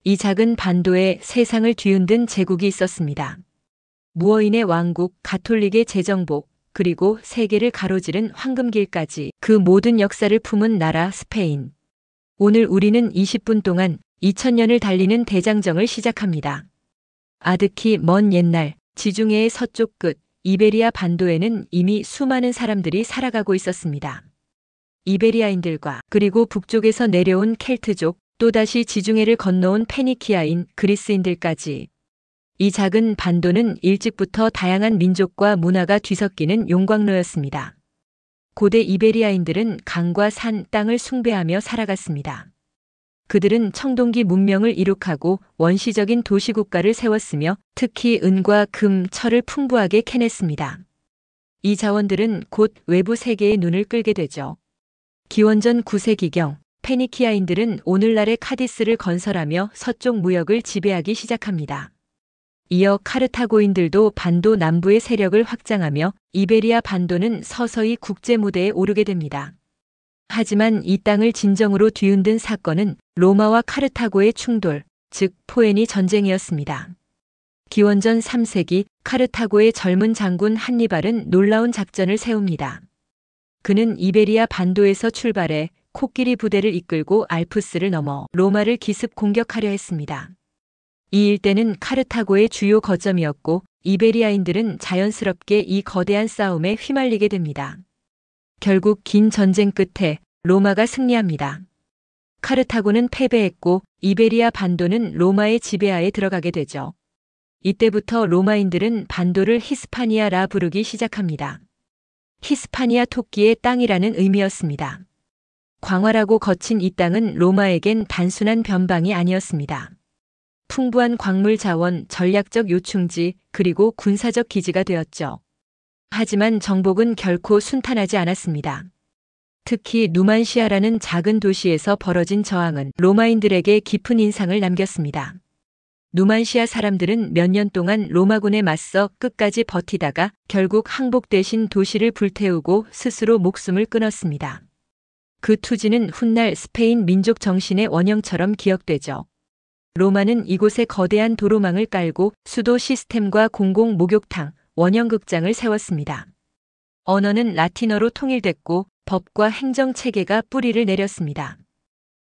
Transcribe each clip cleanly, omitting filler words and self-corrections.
이 작은 반도에 세상을 뒤흔든 제국이 있었습니다. 무어인의 왕국, 가톨릭의 재정복, 그리고 세계를 가로지른 황금길까지 그 모든 역사를 품은 나라 스페인. 오늘 우리는 20분 동안 2000년을 달리는 대장정을 시작합니다. 아득히 먼 옛날 지중해의 서쪽 끝 이베리아 반도에는 이미 수많은 사람들이 살아가고 있었습니다. 이베리아인들과 그리고 북쪽에서 내려온 켈트족, 또다시 지중해를 건너온 페니키아인 그리스인들까지. 이 작은 반도는 일찍부터 다양한 민족과 문화가 뒤섞이는 용광로였습니다. 고대 이베리아인들은 강과 산, 땅을 숭배하며 살아갔습니다. 그들은 청동기 문명을 이룩하고 원시적인 도시국가를 세웠으며 특히 은과 금, 철을 풍부하게 캐냈습니다. 이 자원들은 곧 외부 세계의 눈을 끌게 되죠. 기원전 9세기경 페니키아인들은 오늘날의 카디스를 건설하며 서쪽 무역을 지배하기 시작합니다. 이어 카르타고인들도 반도 남부의 세력을 확장하며 이베리아 반도는 서서히 국제 무대에 오르게 됩니다. 하지만 이 땅을 진정으로 뒤흔든 사건은 로마와 카르타고의 충돌, 즉 포에니 전쟁이었습니다. 기원전 3세기 카르타고의 젊은 장군 한니발은 놀라운 작전을 세웁니다. 그는 이베리아 반도에서 출발해 코끼리 부대를 이끌고 알프스를 넘어 로마를 기습 공격하려 했습니다. 이 일대는 카르타고의 주요 거점이었고 이베리아인들은 자연스럽게 이 거대한 싸움에 휘말리게 됩니다. 결국 긴 전쟁 끝에 로마가 승리합니다. 카르타고는 패배했고 이베리아 반도는 로마의 지배하에 들어가게 되죠. 이때부터 로마인들은 반도를 히스파니아라 부르기 시작합니다. 히스파니아 토끼의 땅이라는 의미였습니다. 광활하고 거친 이 땅은 로마에겐 단순한 변방이 아니었습니다. 풍부한 광물 자원, 전략적 요충지, 그리고 군사적 기지가 되었죠. 하지만 정복은 결코 순탄하지 않았습니다. 특히 누만시아라는 작은 도시에서 벌어진 저항은 로마인들에게 깊은 인상을 남겼습니다. 누만시아 사람들은 몇 년 동안 로마군에 맞서 끝까지 버티다가 결국 항복 대신 도시를 불태우고 스스로 목숨을 끊었습니다. 그 투지는 훗날 스페인 민족 정신의 원형처럼 기억되죠. 로마는 이곳에 거대한 도로망을 깔고 수도 시스템과 공공 목욕탕, 원형극장을 세웠습니다. 언어는 라틴어로 통일됐고 법과 행정 체계가 뿌리를 내렸습니다.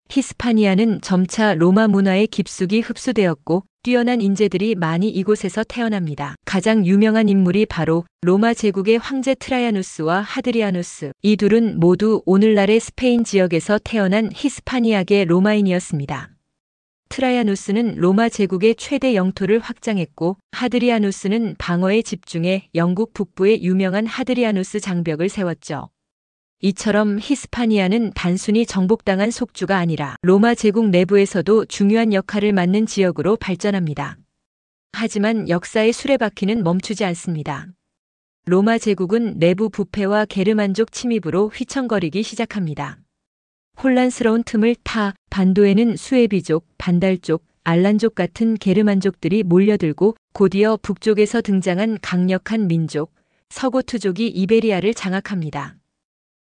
히스파니아는 점차 로마 문화에 깊숙이 흡수되었고 뛰어난 인재들이 많이 이곳에서 태어납니다. 가장 유명한 인물이 바로 로마 제국의 황제 트라야누스와 하드리아누스. 이 둘은 모두 오늘날의 스페인 지역에서 태어난 히스파니아계 로마인이었습니다. 트라야누스는 로마 제국의 최대 영토를 확장했고 하드리아누스는 방어에 집중해 영국 북부에 유명한 하드리아누스 장벽을 세웠죠. 이처럼 히스파니아는 단순히 정복당한 속주가 아니라 로마 제국 내부에서도 중요한 역할을 맡는 지역으로 발전합니다. 하지만 역사의 수레바퀴는 멈추지 않습니다. 로마 제국은 내부 부패와 게르만족 침입으로 휘청거리기 시작합니다. 혼란스러운 틈을 타 반도에는 수에비족, 반달족, 알란족 같은 게르만족들이 몰려들고 곧이어 북쪽에서 등장한 강력한 민족, 서고트족이 이베리아를 장악합니다.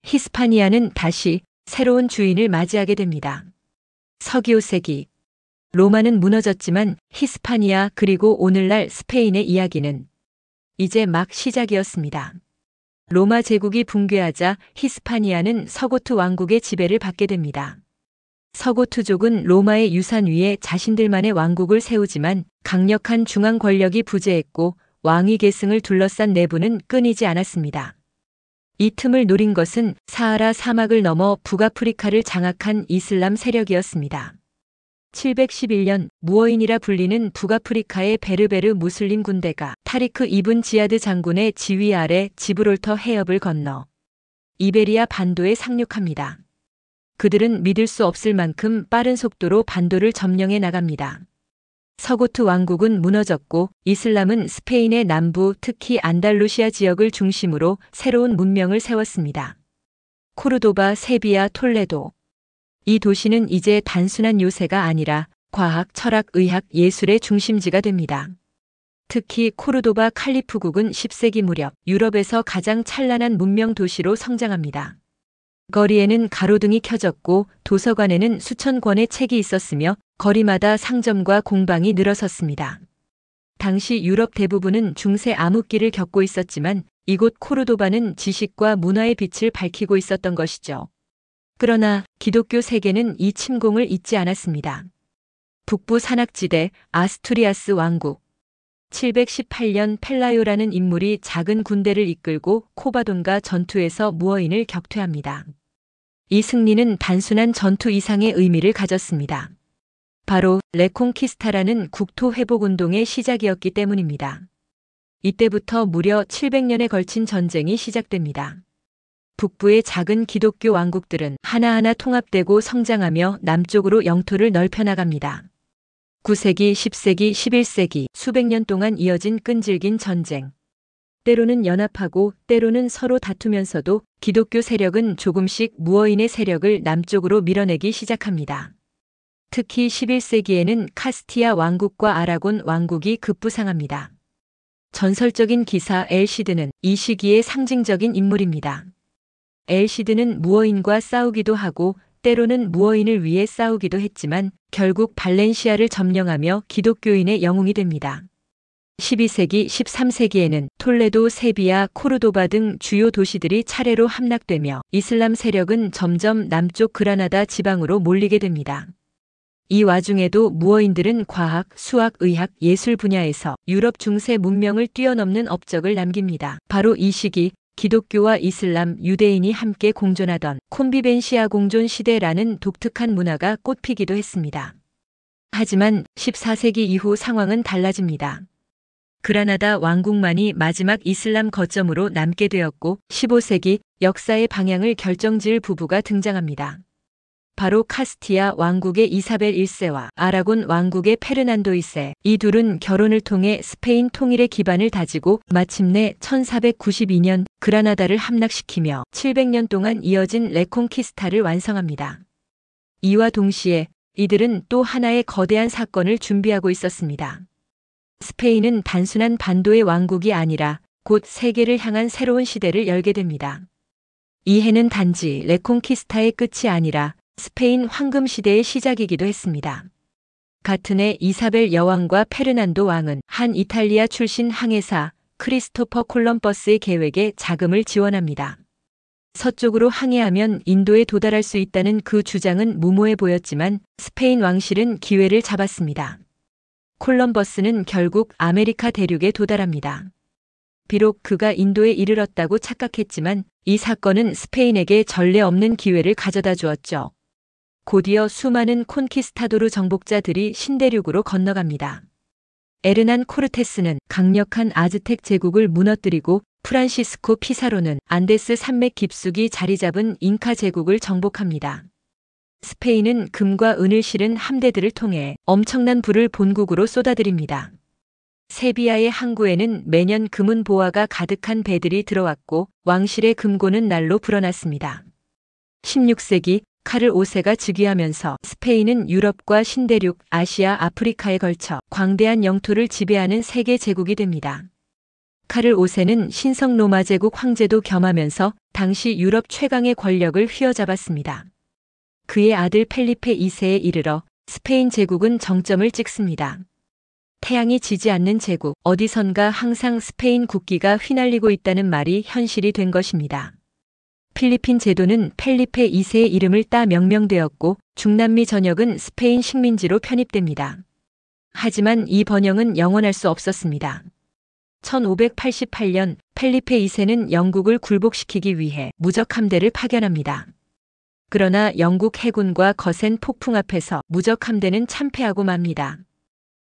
히스파니아는 다시 새로운 주인을 맞이하게 됩니다. 서기 5세기 로마는 무너졌지만 히스파니아 그리고 오늘날 스페인의 이야기는 이제 막 시작이었습니다. 로마 제국이 붕괴하자 히스파니아는 서고트 왕국의 지배를 받게 됩니다. 서고트족은 로마의 유산 위에 자신들만의 왕국을 세우지만 강력한 중앙 권력이 부재했고 왕위 계승을 둘러싼 내부는 끊이지 않았습니다. 이 틈을 노린 것은 사하라 사막을 넘어 북아프리카를 장악한 이슬람 세력이었습니다. 711년 무어인이라 불리는 북아프리카의 베르베르 무슬림 군대가 타리크 이븐 지아드 장군의 지휘 아래 지브롤터 해협을 건너 이베리아 반도에 상륙합니다. 그들은 믿을 수 없을 만큼 빠른 속도로 반도를 점령해 나갑니다. 서고트 왕국은 무너졌고 이슬람은 스페인의 남부 특히 안달루시아 지역을 중심으로 새로운 문명을 세웠습니다. 코르도바, 세비야, 톨레도. 이 도시는 이제 단순한 요새가 아니라 과학, 철학, 의학, 예술의 중심지가 됩니다. 특히 코르도바 칼리프국은 10세기 무렵 유럽에서 가장 찬란한 문명 도시로 성장합니다. 거리에는 가로등이 켜졌고 도서관에는 수천 권의 책이 있었으며 거리마다 상점과 공방이 늘어섰습니다. 당시 유럽 대부분은 중세 암흑기를 겪고 있었지만 이곳 코르도바는 지식과 문화의 빛을 밝히고 있었던 것이죠. 그러나 기독교 세계는 이 침공을 잊지 않았습니다. 북부 산악지대 아스투리아스 왕국 718년 펠라요라는 인물이 작은 군대를 이끌고 코바돈과 전투에서 무어인을 격퇴합니다. 이 승리는 단순한 전투 이상의 의미를 가졌습니다. 바로 레콩키스타라는 국토 회복 운동의 시작이었기 때문입니다. 이때부터 무려 700년에 걸친 전쟁이 시작됩니다. 북부의 작은 기독교 왕국들은 하나하나 통합되고 성장하며 남쪽으로 영토를 넓혀나갑니다. 9세기, 10세기, 11세기 수백 년 동안 이어진 끈질긴 전쟁. 때로는 연합하고 때로는 서로 다투면서도 기독교 세력은 조금씩 무어인의 세력을 남쪽으로 밀어내기 시작합니다. 특히 11세기에는 카스티아 왕국과 아라곤 왕국이 급부상합니다. 전설적인 기사 엘시드는 이 시기의 상징적인 인물입니다. 엘시드는 무어인과 싸우기도 하고 때로는 무어인을 위해 싸우기도 했지만 결국 발렌시아를 점령하며 기독교인의 영웅이 됩니다. 12세기, 13세기에는 톨레도, 세비야, 코르도바 등 주요 도시들이 차례로 함락되며 이슬람 세력은 점점 남쪽 그라나다 지방으로 몰리게 됩니다. 이 와중에도 무어인들은 과학, 수학, 의학, 예술 분야에서 유럽 중세 문명을 뛰어넘는 업적을 남깁니다. 바로 이 시기 기독교와 이슬람, 유대인이 함께 공존하던 콘비벤시아 공존 시대라는 독특한 문화가 꽃피기도 했습니다. 하지만 14세기 이후 상황은 달라집니다. 그라나다 왕국만이 마지막 이슬람 거점으로 남게 되었고 15세기 역사의 방향을 결정지을 부부가 등장합니다. 바로 카스티아 왕국의 이사벨 1세와 아라곤 왕국의 페르난도 2세. 이 둘은 결혼을 통해 스페인 통일의 기반을 다지고 마침내 1492년 그라나다를 함락시키며 700년 동안 이어진 레콩키스타를 완성합니다. 이와 동시에 이들은 또 하나의 거대한 사건을 준비하고 있었습니다. 스페인은 단순한 반도의 왕국이 아니라 곧 세계를 향한 새로운 시대를 열게 됩니다. 이 해는 단지 레콩키스타의 끝이 아니라 스페인 황금 시대의 시작이기도 했습니다. 같은 해 이사벨 여왕과 페르난도 왕은 한 이탈리아 출신 항해사 크리스토퍼 콜럼버스의 계획에 자금을 지원합니다. 서쪽으로 항해하면 인도에 도달할 수 있다는 그 주장은 무모해 보였지만 스페인 왕실은 기회를 잡았습니다. 콜럼버스는 결국 아메리카 대륙에 도달합니다. 비록 그가 인도에 이르렀다고 착각했지만 이 사건은 스페인에게 전례 없는 기회를 가져다 주었죠. 곧이어 수많은 콘키스타도르 정복자들이 신대륙으로 건너갑니다. 에르난 코르테스는 강력한 아즈텍 제국을 무너뜨리고 프란시스코 피사로는 안데스 산맥 깊숙이 자리 잡은 잉카 제국을 정복합니다. 스페인은 금과 은을 실은 함대들을 통해 엄청난 부를 본국으로 쏟아들입니다. 세비야의 항구에는 매년 금은 보화가 가득한 배들이 들어왔고 왕실의 금고는 날로 불어났습니다. 16세기 카를 5세가 즉위하면서 스페인은 유럽과 신대륙, 아시아, 아프리카에 걸쳐 광대한 영토를 지배하는 세계 제국이 됩니다. 카를 5세는 신성 로마 제국 황제도 겸하면서 당시 유럽 최강의 권력을 휘어잡았습니다. 그의 아들 펠리페 2세에 이르러 스페인 제국은 정점을 찍습니다. 태양이 지지 않는 제국, 어디선가 항상 스페인 국기가 휘날리고 있다는 말이 현실이 된 것입니다. 필리핀 제도는 펠리페 2세의 이름을 따 명명되었고 중남미 전역은 스페인 식민지로 편입됩니다. 하지만 이 번영은 영원할 수 없었습니다. 1588년 펠리페 2세는 영국을 굴복시키기 위해 무적 함대를 파견합니다. 그러나 영국 해군과 거센 폭풍 앞에서 무적 함대는 참패하고 맙니다.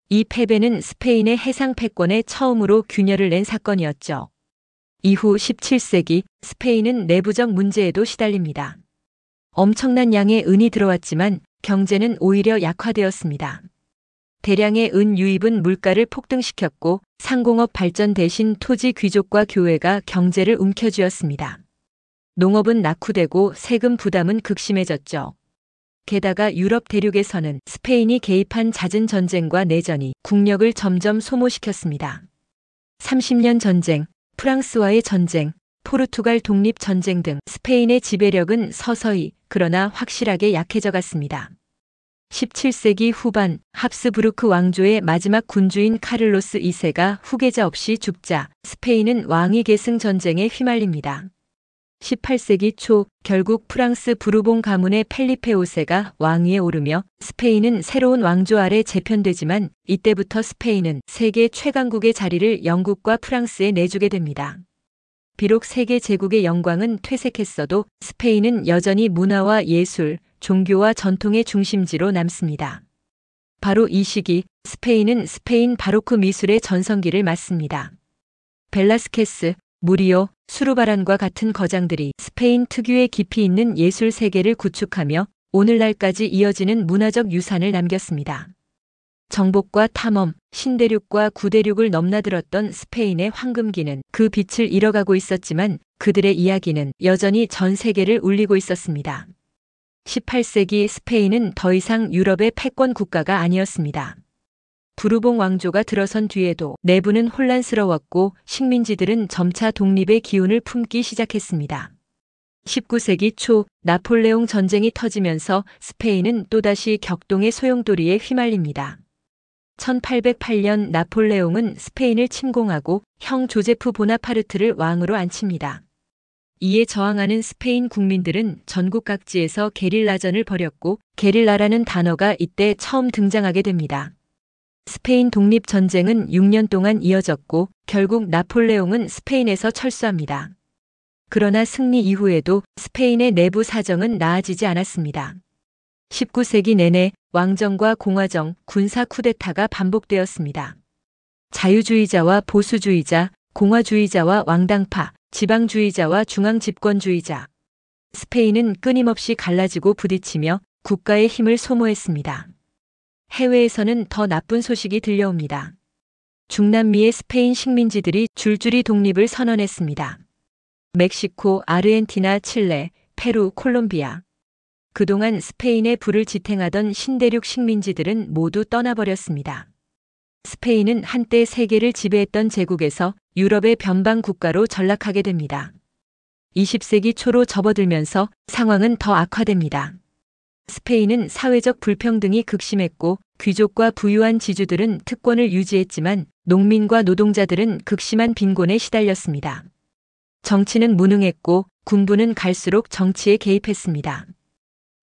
이 패배는 스페인의 해상 패권에 처음으로 균열을 낸 사건이었죠. 이후 17세기 스페인은 내부적 문제에도 시달립니다. 엄청난 양의 은이 들어왔지만 경제는 오히려 약화되었습니다. 대량의 은 유입은 물가를 폭등시켰고 상공업 발전 대신 토지 귀족과 교회가 경제를 움켜쥐었습니다. 농업은 낙후되고 세금 부담은 극심해졌죠. 게다가 유럽 대륙에서는 스페인이 개입한 잦은 전쟁과 내전이 국력을 점점 소모시켰습니다. 30년 전쟁, 프랑스와의 전쟁, 포르투갈 독립 전쟁 등 스페인의 지배력은 서서히 그러나 확실하게 약해져 갔습니다. 17세기 후반 합스부르크 왕조의 마지막 군주인 카를로스 2세가 후계자 없이 죽자 스페인은 왕위 계승 전쟁에 휘말립니다. 18세기 초 결국 프랑스 부르봉 가문의 펠리페 5세가 왕위에 오르며 스페인은 새로운 왕조 아래 재편되지만 이때부터 스페인은 세계 최강국의 자리를 영국과 프랑스에 내주게 됩니다. 비록 세계 제국의 영광은 퇴색했어도 스페인은 여전히 문화와 예술, 종교와 전통의 중심지로 남습니다. 바로 이 시기 스페인은 스페인 바로크 미술의 전성기를 맞습니다. 벨라스케스, 무리오, 수르바란과 같은 거장들이 스페인 특유의 깊이 있는 예술 세계를 구축하며 오늘날까지 이어지는 문화적 유산을 남겼습니다. 정복과 탐험, 신대륙과 구대륙을 넘나들었던 스페인의 황금기는 그 빛을 잃어가고 있었지만 그들의 이야기는 여전히 전 세계를 울리고 있었습니다. 18세기 스페인은 더 이상 유럽의 패권 국가가 아니었습니다. 부르봉 왕조가 들어선 뒤에도 내부는 혼란스러웠고 식민지들은 점차 독립의 기운을 품기 시작했습니다. 19세기 초 나폴레옹 전쟁이 터지면서 스페인은 또다시 격동의 소용돌이에 휘말립니다. 1808년 나폴레옹은 스페인을 침공하고 형 조제프 보나파르트를 왕으로 앉힙니다. 이에 저항하는 스페인 국민들은 전국 각지에서 게릴라전을 벌였고 게릴라라는 단어가 이때 처음 등장하게 됩니다. 스페인 독립전쟁은 6년 동안 이어졌고 결국 나폴레옹은 스페인에서 철수합니다. 그러나 승리 이후에도 스페인의 내부 사정은 나아지지 않았습니다. 19세기 내내 왕정과 공화정, 군사 쿠데타가 반복되었습니다. 자유주의자와 보수주의자, 공화주의자와 왕당파, 지방주의자와 중앙집권주의자. 스페인은 끊임없이 갈라지고 부딪히며 국가의 힘을 소모했습니다. 해외에서는 더 나쁜 소식이 들려옵니다. 중남미의 스페인 식민지들이 줄줄이 독립을 선언했습니다. 멕시코, 아르헨티나, 칠레, 페루, 콜롬비아. 그동안 스페인의 부를 지탱하던 신대륙 식민지들은 모두 떠나버렸습니다. 스페인은 한때 세계를 지배했던 제국에서 유럽의 변방 국가로 전락하게 됩니다. 20세기 초로 접어들면서 상황은 더 악화됩니다. 스페인은 사회적 불평등이 극심했고 귀족과 부유한 지주들은 특권을 유지했지만 농민과 노동자들은 극심한 빈곤에 시달렸습니다. 정치는 무능했고 군부는 갈수록 정치에 개입했습니다.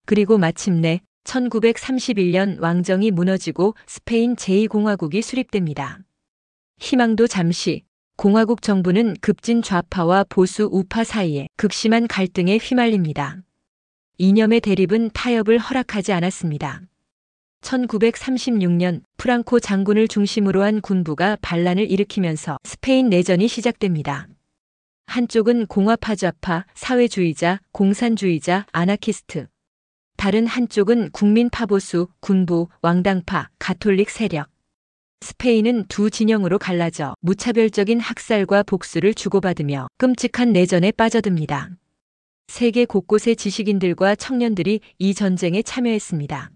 그리고 마침내 1931년 왕정이 무너지고 스페인 제2공화국이 수립됩니다. 희망도 잠시, 공화국 정부는 급진 좌파와 보수 우파 사이에 극심한 갈등에 휘말립니다. 이념의 대립은 타협을 허락하지 않았습니다. 1936년 프랑코 장군을 중심으로 한 군부가 반란을 일으키면서 스페인 내전이 시작됩니다. 한쪽은 공화파 좌파, 사회주의자, 공산주의자, 아나키스트. 다른 한쪽은 국민파 보수, 군부, 왕당파, 가톨릭 세력. 스페인은 두 진영으로 갈라져 무차별적인 학살과 복수를 주고받으며 끔찍한 내전에 빠져듭니다. 세계 곳곳의 지식인들과 청년들이 이 전쟁에 참여했습니다.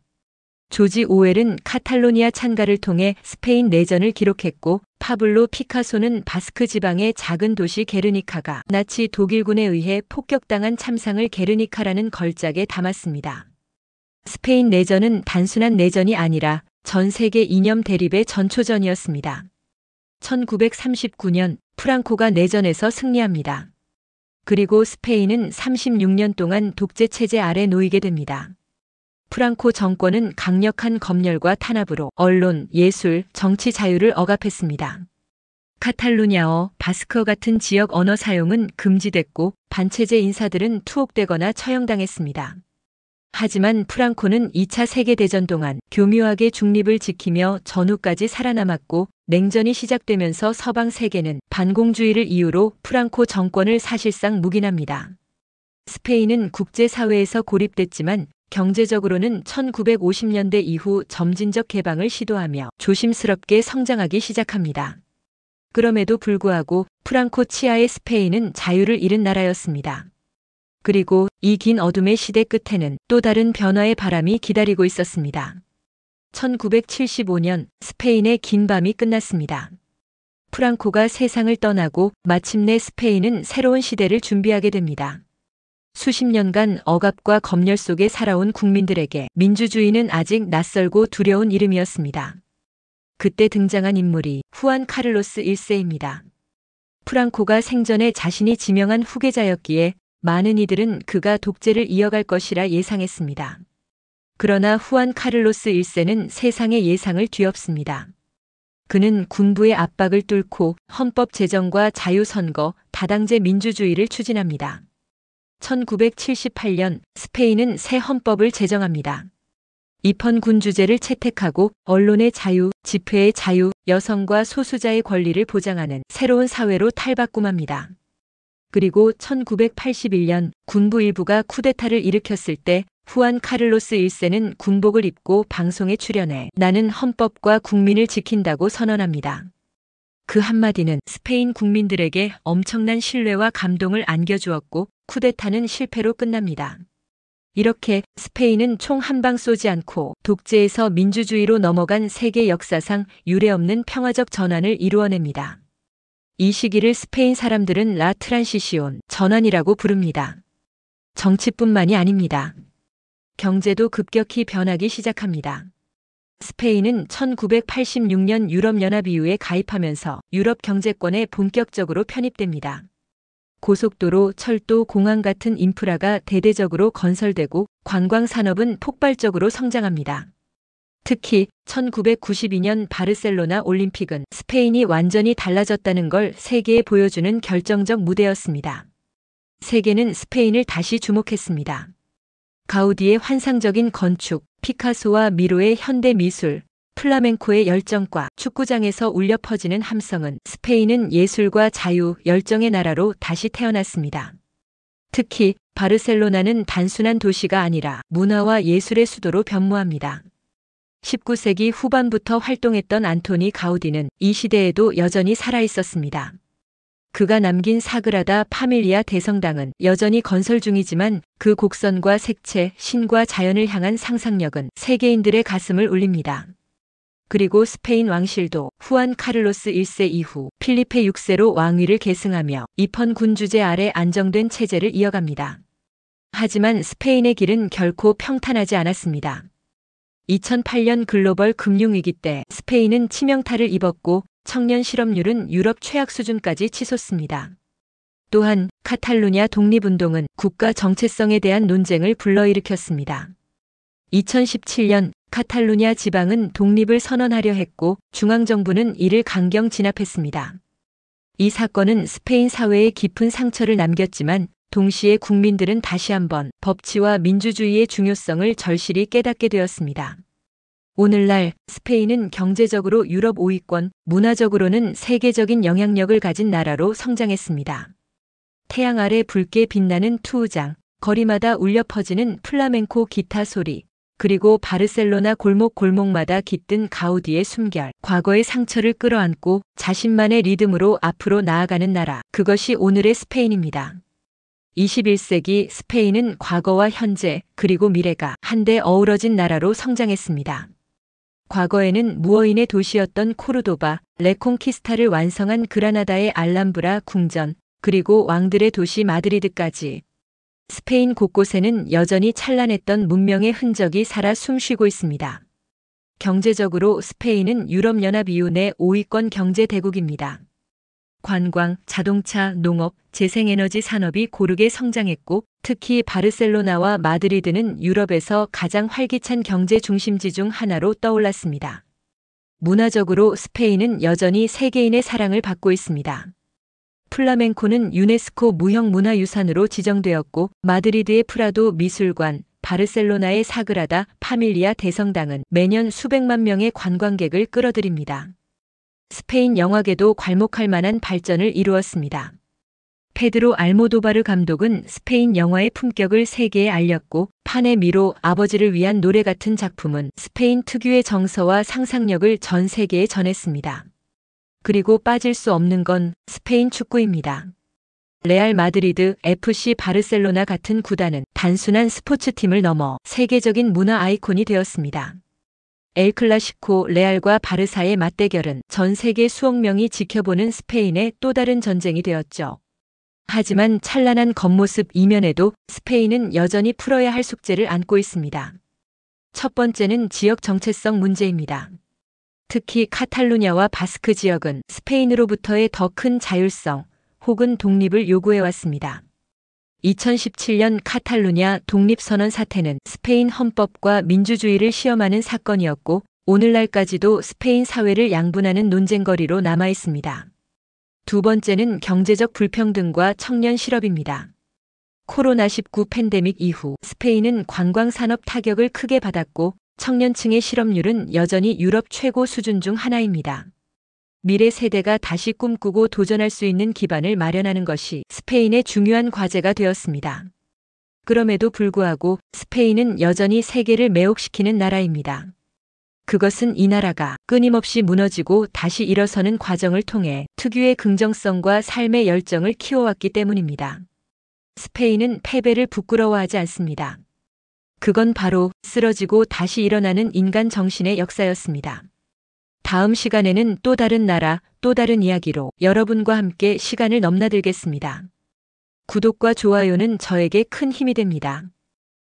조지 오웰은 카탈로니아 찬가를 통해 스페인 내전을 기록했고 파블로 피카소는 바스크 지방의 작은 도시 게르니카가 나치 독일군에 의해 폭격당한 참상을 게르니카라는 걸작에 담았습니다. 스페인 내전은 단순한 내전이 아니라 전 세계 이념 대립의 전초전이었습니다. 1939년 프랑코가 내전에서 승리합니다. 그리고 스페인은 36년 동안 독재 체제 아래 놓이게 됩니다. 프랑코 정권은 강력한 검열과 탄압으로 언론, 예술, 정치 자유를 억압했습니다. 카탈루냐어, 바스크어 같은 지역 언어 사용은 금지됐고 반체제 인사들은 투옥되거나 처형당했습니다. 하지만 프랑코는 2차 세계대전 동안 교묘하게 중립을 지키며 전후까지 살아남았고 냉전이 시작되면서 서방 세계는 반공주의를 이유로 프랑코 정권을 사실상 묵인합니다. 스페인은 국제사회에서 고립됐지만 경제적으로는 1950년대 이후 점진적 개방을 시도하며 조심스럽게 성장하기 시작합니다. 그럼에도 불구하고 프랑코 치하의 스페인은 자유를 잃은 나라였습니다. 그리고 이 긴 어둠의 시대 끝에는 또 다른 변화의 바람이 기다리고 있었습니다. 1975년 스페인의 긴 밤이 끝났습니다. 프랑코가 세상을 떠나고 마침내 스페인은 새로운 시대를 준비하게 됩니다. 수십 년간 억압과 검열 속에 살아온 국민들에게 민주주의는 아직 낯설고 두려운 이름이었습니다. 그때 등장한 인물이 후안 카를로스 1세입니다. 프랑코가 생전에 자신이 지명한 후계자였기에 많은 이들은 그가 독재를 이어갈 것이라 예상했습니다. 그러나 후안 카를로스 1세는 세상의 예상을 뒤엎습니다. 그는 군부의 압박을 뚫고 헌법 제정과 자유선거, 다당제 민주주의를 추진합니다. 1978년 스페인은 새 헌법을 제정합니다. 입헌군주제를 채택하고 언론의 자유, 집회의 자유, 여성과 소수자의 권리를 보장하는 새로운 사회로 탈바꿈합니다. 그리고 1981년 군부 일부가 쿠데타를 일으켰을 때 후안 카를로스 1세는 군복을 입고 방송에 출연해 나는 헌법과 국민을 지킨다고 선언합니다. 그 한마디는 스페인 국민들에게 엄청난 신뢰와 감동을 안겨주었고 쿠데타는 실패로 끝납니다. 이렇게 스페인은 총 한 방 쏘지 않고 독재에서 민주주의로 넘어간 세계 역사상 유례없는 평화적 전환을 이루어냅니다. 이 시기를 스페인 사람들은 라 트란시시온, 전환이라고 부릅니다. 정치뿐만이 아닙니다. 경제도 급격히 변하기 시작합니다. 스페인은 1986년 유럽연합 EU에 가입하면서 유럽 경제권에 본격적으로 편입됩니다. 고속도로, 철도, 공항 같은 인프라가 대대적으로 건설되고 관광산업은 폭발적으로 성장합니다. 특히 1992년 바르셀로나 올림픽은 스페인이 완전히 달라졌다는 걸 세계에 보여주는 결정적 무대였습니다. 세계는 스페인을 다시 주목했습니다. 가우디의 환상적인 건축, 피카소와 미로의 현대 미술, 플라멩코의 열정과 축구장에서 울려 퍼지는 함성은 스페인은 예술과 자유, 열정의 나라로 다시 태어났습니다. 특히 바르셀로나는 단순한 도시가 아니라 문화와 예술의 수도로 변모합니다. 19세기 후반부터 활동했던 안토니 가우디는 이 시대에도 여전히 살아있었습니다. 그가 남긴 사그라다 파밀리아 대성당은 여전히 건설 중이지만 그 곡선과 색채, 신과 자연을 향한 상상력은 세계인들의 가슴을 울립니다. 그리고 스페인 왕실도 후안 카를로스 1세 이후 필리페 6세로 왕위를 계승하며 입헌군주제 아래 안정된 체제를 이어갑니다. 하지만 스페인의 길은 결코 평탄하지 않았습니다. 2008년 글로벌 금융위기 때 스페인은 치명타를 입었고 청년 실업률은 유럽 최악 수준까지 치솟습니다. 또한 카탈루냐 독립운동은 국가 정체성에 대한 논쟁을 불러일으켰습니다. 2017년 카탈루냐 지방은 독립을 선언하려 했고 중앙정부는 이를 강경 진압했습니다. 이 사건은 스페인 사회에 깊은 상처를 남겼지만 동시에 국민들은 다시 한번 법치와 민주주의의 중요성을 절실히 깨닫게 되었습니다. 오늘날 스페인은 경제적으로 유럽 5위권, 문화적으로는 세계적인 영향력을 가진 나라로 성장했습니다. 태양 아래 붉게 빛나는 투우장, 거리마다 울려 퍼지는 플라멩코 기타 소리, 그리고 바르셀로나 골목골목마다 깃든 가우디의 숨결, 과거의 상처를 끌어안고 자신만의 리듬으로 앞으로 나아가는 나라, 그것이 오늘의 스페인입니다. 21세기 스페인은 과거와 현재, 그리고 미래가 한데 어우러진 나라로 성장했습니다. 과거에는 무어인의 도시였던 코르도바, 레콩키스타를 완성한 그라나다의 알람브라 궁전, 그리고 왕들의 도시 마드리드까지 스페인 곳곳에는 여전히 찬란했던 문명의 흔적이 살아 숨쉬고 있습니다. 경제적으로 스페인은 유럽연합 이후 내 5위권 경제 대국입니다. 관광, 자동차, 농업, 재생에너지 산업이 고르게 성장했고 특히 바르셀로나와 마드리드는 유럽에서 가장 활기찬 경제 중심지 중 하나로 떠올랐습니다. 문화적으로 스페인은 여전히 세계인의 사랑을 받고 있습니다. 플라멩코는 유네스코 무형문화유산으로 지정되었고 마드리드의 프라도 미술관, 바르셀로나의 사그라다 파밀리아 대성당은 매년 수백만 명의 관광객을 끌어들입니다. 스페인 영화계도 괄목할 만한 발전을 이루었습니다. 페드로 알모도바르 감독은 스페인 영화의 품격을 세계에 알렸고 판의 미로, 아버지를 위한 노래 같은 작품은 스페인 특유의 정서와 상상력을 전 세계에 전했습니다. 그리고 빠질 수 없는 건 스페인 축구입니다. 레알 마드리드, FC 바르셀로나 같은 구단은 단순한 스포츠팀을 넘어 세계적인 문화 아이콘이 되었습니다. 엘 클라시코 레알과 바르사의 맞대결은 전 세계 수억 명이 지켜보는 스페인의 또 다른 전쟁이 되었죠. 하지만 찬란한 겉모습 이면에도 스페인은 여전히 풀어야 할 숙제를 안고 있습니다. 첫 번째는 지역 정체성 문제입니다. 특히 카탈루냐와 바스크 지역은 스페인으로부터의 더 큰 자율성 혹은 독립을 요구해왔습니다. 2017년 카탈루냐 독립선언 사태는 스페인 헌법과 민주주의를 시험하는 사건이었고 오늘날까지도 스페인 사회를 양분하는 논쟁거리로 남아 있습니다. 두 번째는 경제적 불평등과 청년 실업입니다. 코로나19 팬데믹 이후 스페인은 관광 산업 타격을 크게 받았고 청년층의 실업률은 여전히 유럽 최고 수준 중 하나입니다. 미래 세대가 다시 꿈꾸고 도전할 수 있는 기반을 마련하는 것이 스페인의 중요한 과제가 되었습니다. 그럼에도 불구하고 스페인은 여전히 세계를 매혹시키는 나라입니다. 그것은 이 나라가 끊임없이 무너지고 다시 일어서는 과정을 통해 특유의 긍정성과 삶의 열정을 키워왔기 때문입니다. 스페인은 패배를 부끄러워하지 않습니다. 그건 바로 쓰러지고 다시 일어나는 인간 정신의 역사였습니다. 다음 시간에는 또 다른 나라, 또 다른 이야기로 여러분과 함께 시간을 넘나들겠습니다. 구독과 좋아요는 저에게 큰 힘이 됩니다.